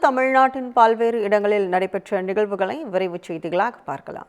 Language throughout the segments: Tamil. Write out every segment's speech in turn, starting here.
தமிழ்நாட்டின் பல்வேறு இடங்களில் நடைபெற்ற நிகழ்வுகளை விரைவு செய்திகளாக பார்க்கலாம்.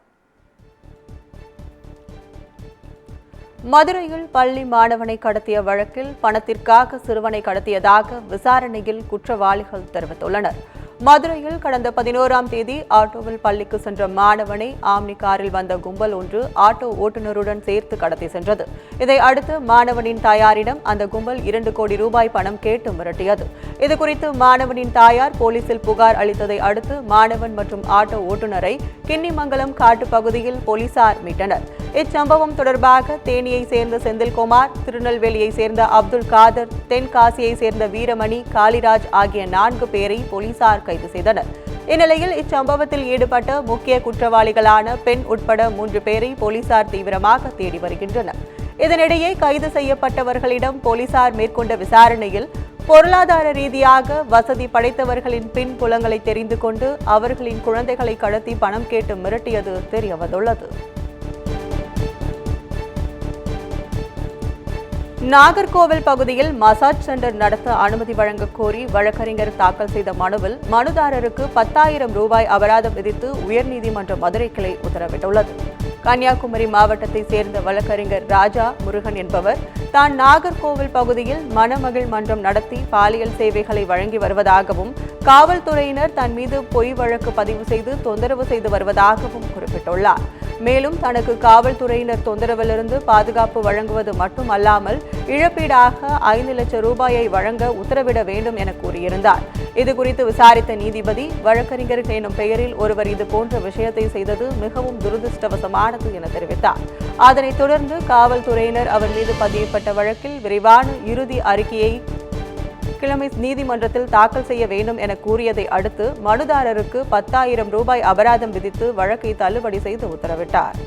மதுரையில் பள்ளி மாணவனை கடத்திய வழக்கில் பணத்திற்காக சிறுவனை கடத்தியதாக விசாரணையில் குற்றவாளிகள் தெரிவித்துள்ளனர். மதுரையில் கடந்த 11ஆம் தேதி ஆட்டோவில் பள்ளிக்கு சென்ற மாணவனை ஆம்னி காரில் வந்த கும்பல் ஒன்று ஆட்டோ ஓட்டுநருடன் சேர்த்து கடத்தி சென்றது. இதை அடுத்து மாணவனின் தாயாரிடம் அந்த கும்பல் 2 கோடி ரூபாய் பணம் கேட்டு மிரட்டியது. இதுகுறித்து மாணவனின் தாயார் போலீசில் புகார் அளித்ததை அடுத்து மாணவன் மற்றும் ஆட்டோ ஓட்டுநரை கிண்ணிமங்கலம் காட்டு பகுதியில் போலீசார் மீட்டனர். இச்சம்பவம் தொடர்பாக தேனியை சேர்ந்த செந்தில்குமார், திருநெல்வேலியை சேர்ந்த அப்துல் காதர், தென்காசியை சேர்ந்த வீரமணி, காளிராஜ் ஆகிய 4 பேரை போலீசார் கைது செய்தனர். இந்நிலையில் இச்சம்பவத்தில் ஈடுபட்ட முக்கிய குற்றவாளிகளான பெண் உட்பட 3 பேரை போலீசார் தீவிரமாக தேடி வருகின்றனர். இதனிடையே கைது செய்யப்பட்டவர்களிடம் போலீசார் மேற்கொண்ட விசாரணையில் பொருளாதார ரீதியாக வசதி படைத்தவர்களின் பின்புலங்களை தெரிந்து கொண்டு அவர்களின் குழந்தைகளை கடத்தி பணம் கேட்டு மிரட்டியது தெரியவந்துள்ளது. நாகர்கோவில் பகுதியில் மசாஜ் சென்டர் நடத்த அனுமதி வழங்க கோரி வழக்கறிஞர் தாக்கல் செய்த மனுவில் மனுதாரருக்கு 10,000 ரூபாய் அபராதம் விதித்து உயர்நீதிமன்ற மதுரை கிளை உத்தரவிட்டுள்ளது. கன்னியாகுமரி மாவட்டத்தை சேர்ந்த வழக்கறிஞர் ராஜா முருகன் என்பவர் தான் நாகர்கோவில் பகுதியில் மணமகள் மன்றம் நடத்தி பாலியல் சேவைகளை வழங்கி வருவதாகவும் காவல்துறையினர் தன் மீது பொய் வழக்கு பதிவு செய்து தொந்தரவு செய்து வருவதாகவும் குறிப்பிட்டுள்ளார். மேலும் தனக்கு காவல்துறையினர் தொந்தரவிலிருந்து பாதுகாப்பு வழங்குவது மட்டுமல்லாமல் இழப்பீடாக 5 லட்சம் ரூபாயை வழங்க உத்தரவிட வேண்டும் என கூறியிருந்தார். இதுகுறித்து விசாரித்த நீதிபதி, வழக்கறிஞர் எனும் பெயரில் ஒருவர் இதுபோன்ற விஷயத்தை செய்தது மிகவும் துரதிருஷ்டவசமானது என தெரிவித்தார். அதனைத் தொடர்ந்து காவல்துறையினர் அவர் மீது பதியப்பட்ட வழக்கில் விரிவான இறுதி அறிக்கையை கிழமை நீதிமன்றத்தில் தாக்கல் செய்ய வேண்டும் என கூறியதை அடுத்து மனுதாரருக்கு 10,000 ரூபாய் அபராதம் விதித்து வழக்கை தள்ளுபடி செய்து உத்தரவிட்டார்.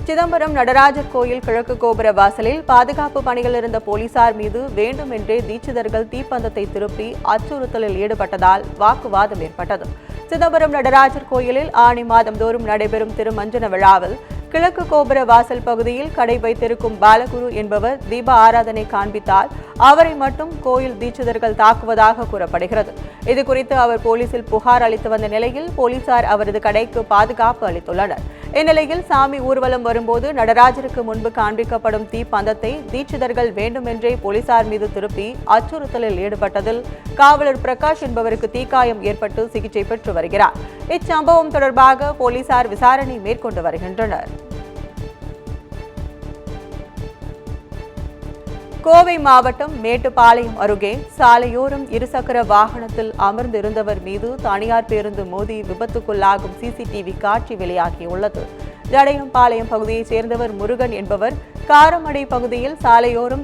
சிதம்பரம் நடராஜர் கோயில் கிழக்கு கோபுர வாசலில் பாதுகாப்பு பணியில் இருந்த போலீசார் மீது வேண்டுமென்றே தீட்சிதர்கள் தீப்பந்தத்தை திருப்பி அச்சுறுத்தலில் ஈடுபட்டதால் வாக்குவாதம் ஏற்பட்டது. சிதம்பரம் நடராஜர் கோயிலில் ஆனி மாதந்தோறும் நடைபெறும் திருமஞ்சன விழாவில் கிழக்கு கோபுர வாசல் பகுதியில் கடை வைத்திருக்கும் பாலகுரு என்பவர் தீப ஆராதனை காண்பித்தால் அவரை மட்டும் கோயில் தீட்சிதர்கள் தாக்குவதாக கூறப்படுகிறது. இதுகுறித்து அவர் போலீசில் புகார் அளித்து வந்த நிலையில் போலீசார் அவரது கடைக்கு பாதுகாப்பு அளித்துள்ளனர். இந்நிலையில் சாமி ஊர்வலம் வரும்போது நடராஜருக்கு முன்பு காண்பிக்கப்படும் தீப்பந்தத்தை தீட்சிதர்கள் வேண்டுமென்றே போலீசார் மீது திருப்பி அச்சுறுத்தலில் ஈடுபட்டதில் காவலர் பிரகாஷ் என்பவருக்கு தீக்காயம் ஏற்பட்டு சிகிச்சை பெற்று வருகிறார். இச்சம்பவம் தொடர்பாக போலீசார் விசாரணை மேற்கொண்டு வருகின்றனர். கோவை மாவட்டம் மேட்டுப்பாளையம் அருகே சாலையோரம் இருசக்கர வாகனத்தில் அமர்ந்திருந்தவர் மீது தனியார் பேருந்து மோதி விபத்துக்குள்ளாகும் சிசிடிவி காட்சி வெளியாகியுள்ளது. ஜடையம்பாளையம் பகுதியைச் சேர்ந்தவர் முருகன் என்பவர் காரமடை பகுதியில் சாலையோரம்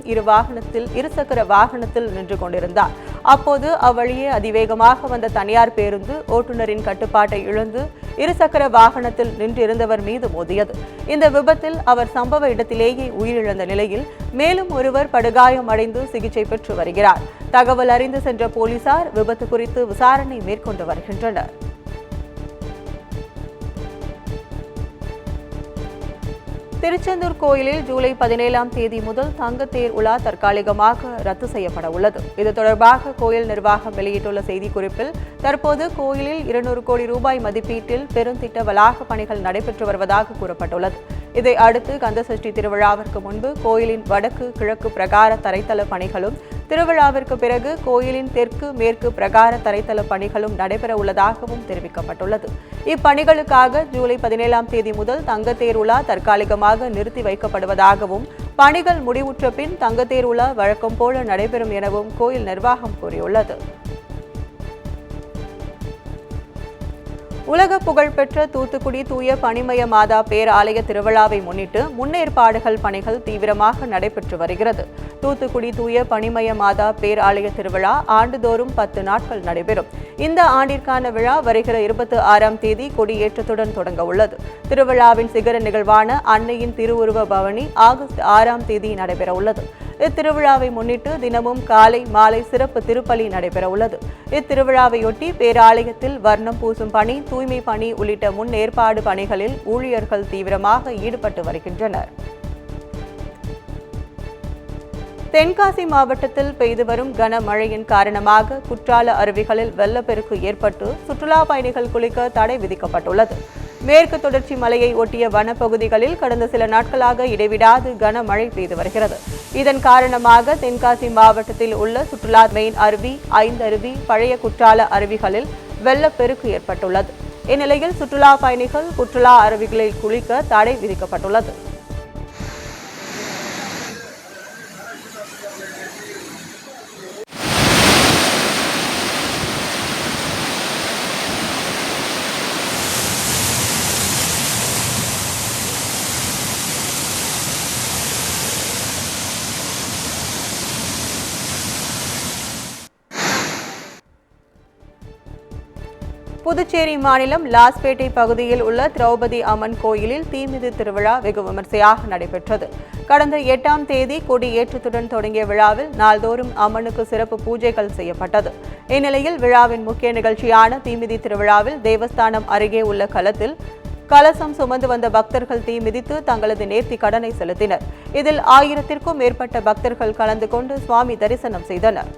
இருசக்கர வாகனத்தில் நின்று கொண்டிருந்தார். அப்போது அவ்வழியே அதிவேகமாக வந்த தனியார் பேருந்து ஓட்டுநரின் கட்டுப்பாட்டை இழந்து இருசக்கர வாகனத்தில் நின்றிருந்தவர் மீது மோதியது. இந்த விபத்தில் அவர் சம்பவ இடத்திலேயே உயிரிழந்த நிலையில் மேலும் ஒருவர் படுகாயம் அடைந்து சிகிச்சை பெற்று வருகிறார். தகவல் அறிந்து சென்ற போலீசார் விபத்து குறித்து விசாரணை மேற்கொண்டு வருகின்றனர். திருச்செந்தூர் கோயிலில் ஜூலை 17ஆம் தேதி முதல் தங்கத்தேர் உலா தற்காலிகமாக ரத்து செய்யப்பட உள்ளது. இது தொடர்பாக கோயில் நிர்வாகம் வெளியிட்டுள்ள செய்திக்குறிப்பில், தற்போது கோயிலில் 200 கோடி ரூபாய் மதிப்பீட்டில் பெருந்திட்ட வளாக பணிகள் நடைபெற்று வருவதாக கூறப்பட்டுள்ளது. இதை அடுத்து கந்தசஷ்டி திருவிழாவிற்கு முன்பு கோயிலின் வடக்கு கிழக்கு பிரகார தரைத்தள பணிகளும், திருவிழாவிற்கு பிறகு கோயிலின் தெற்கு மேற்கு பிரகார தரைத்தள பணிகளும் நடைபெற உள்ளதாகவும் தெரிவிக்கப்பட்டுள்ளது. இப்பணிகளுக்காக ஜூலை 17ஆம் தேதி முதல் தங்கத்தேர் உலா தற்காலிகமாக நிறுத்தி வைக்கப்படுவதாகவும், பணிகள் முடிவுற்ற பின் தங்கத்தேர் உலா வழக்கம் போல நடைபெறும் எனவும் கோயில் நிர்வாகம் கூறியுள்ளது. உலக புகழ்பெற்ற தூத்துக்குடி தூய பனிமய மாதா பேராலய திருவிழாவை முன்னிட்டு முன்னேற்பாடுகள் பணிகள் தீவிரமாக நடைபெற்று வருகிறது. தூத்துக்குடி தூய பனிமய மாதா பேராலய திருவிழா ஆண்டுதோறும் 10 நாட்கள் நடைபெறும். இந்த ஆண்டிற்கான விழா வருகிற 26ஆம் தேதி கொடியேற்றத்துடன் தொடங்க உள்ளது. திருவிழாவின் சிகர நிகழ்வான அன்னையின் திருவுருவ பவனி ஆகஸ்ட் 6ஆம் தேதி நடைபெற உள்ளது. இத்திருவிழாவை முன்னிட்டு தினமும் காலை மாலை சிறப்பு திருப்பலி நடைபெற உள்ளது. இத்திருவிழாவையொட்டி பேராலயத்தில் வர்ணம் பூசும் பணி, தூய்மை பணி உள்ளிட்ட முன்னேற்பாடு பணிகளில் ஊழியர்கள் தீவிரமாக ஈடுபட்டு வருகின்றனர். தென்காசி மாவட்டத்தில் பெய்து வரும் கனமழையின் காரணமாக குற்றால அருவிகளில் வெள்ளப்பெருக்கு ஏற்பட்டு சுற்றுலா பயணிகள் குளிக்க தடை விதிக்கப்பட்டுள்ளது. மேற்கு தொடர்ச்சி மலையை ஒட்டிய வனப்பகுதிகளில் கடந்த சில நாட்களாக இடைவிடாது கனமழை பெய்து வருகிறது. இதன் காரணமாக தென்காசி மாவட்டத்தில் உள்ள சுற்றுலா மெயின் அருவி, ஐந்தருவி, பழைய குற்றால அருவிகளில் வெள்ளப்பெருக்கு ஏற்பட்டுள்ளது. இந்நிலையில் சுற்றுலா பயணிகள் குற்றால அருவிகளில் குளிக்க தடை விதிக்கப்பட்டுள்ளது. புதுச்சேரி மாநிலம் லாஸ்பேட்டை பகுதியில் உள்ள திரௌபதி அம்மன் கோயிலில் தீமிதி திருவிழா வெகு விமர்சையாக நடைபெற்றது. கடந்த 8ஆம் தேதி கொடியேற்றத்துடன் தொடங்கிய விழாவில் நாள்தோறும் அம்மனுக்கு சிறப்பு பூஜைகள் செய்யப்பட்டது. இந்நிலையில் விழாவின் முக்கிய நிகழ்ச்சியான தீமிதி திருவிழாவில் தேவஸ்தானம் அருகே உள்ள களத்தில் கலசம் சுமந்து வந்த பக்தர்கள் தீ மிதித்து தங்களது நேர்த்தி கடனை செலுத்தினர். இதில் 1000த்திற்கும் மேற்பட்ட பக்தர்கள் கலந்து கொண்டு சுவாமி தரிசனம் செய்தனர்.